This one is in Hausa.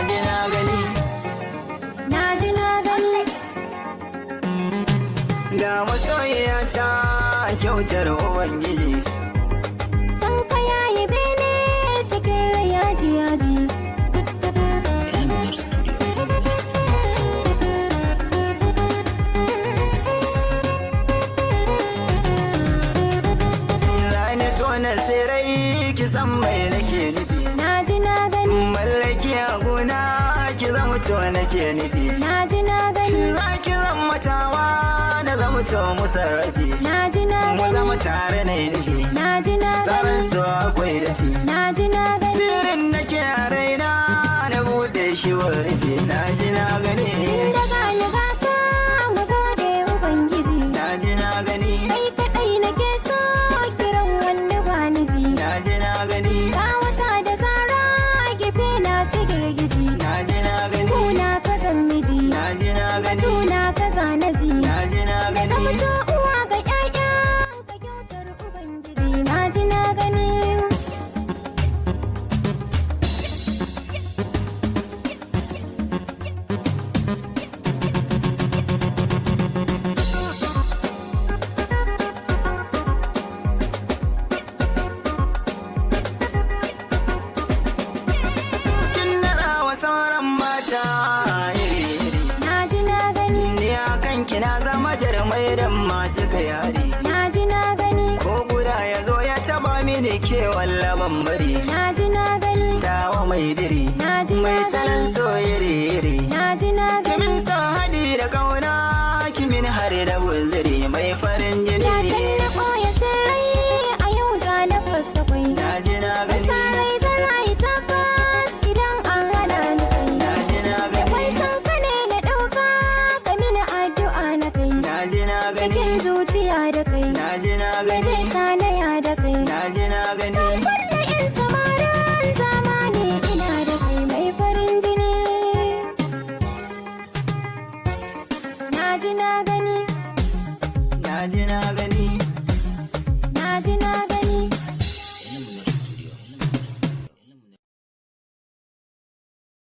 ji na gani. na ji na gani. Ga masoyiya ta kyautar Ubangiji. San ka yayi bene cikin rai yaji yaji. Zane tona sirai ki san mai nake nufi. Na ji na gani. Mallaki a gona ki zama to nake nufi. Na ji na gani. Za ki zama tawa na zama to musarrafi. Na ji na Mu gani. zama tare na nufi. Na ji na Tsaron gani. su akwai dafi. Na ji na gani. Sirrin nake a raina na bude shi rufe. Na ji na gani. Daga ni gata mu gode Ubangiji. Na ji na gani. Kai kaɗai nake so kiran wanda ba ni ji. Na ji na gani. Ga wata da zara gefe na su girgiji. Na ji na gani. Kuna ka zan miji. Na ji na gani. Tuna ka zana ji. Na ji na gani. Zamto uwa ga ƴaƴa ka kyautar Ubangiji. Na ji na gani. Kin dara wa sauran mata iri-iri. Na ji na gani. Ni a kanki na zama jarumai dan masu kayari. Na ji na gani. Ko guda ya zo ya taba mini kewan laban bari. Na ji na gani. Tawa mai diri. Na ji na Mai salon gani. so iri-iri. Na ji na gani. Kimin son hadi da kauna, kimin har da guziri mai farin Ya jini. canna ɓoye sirrai a yau za na fasa kwai. Na ji na gani. Sarai zan rayu tabbas idan an hana ni kai. Na ji na Wai gani. san ka ne na ɗauka ka mini addu'a na kai. Na ji na gani. Cikin zuciya da kai. Na ji na Zai gani. sa na ya da kai. Na ji na gani. Wanda in samarin zamani ina da kai mai farin jini. Na ji na gani. Na ji na gani.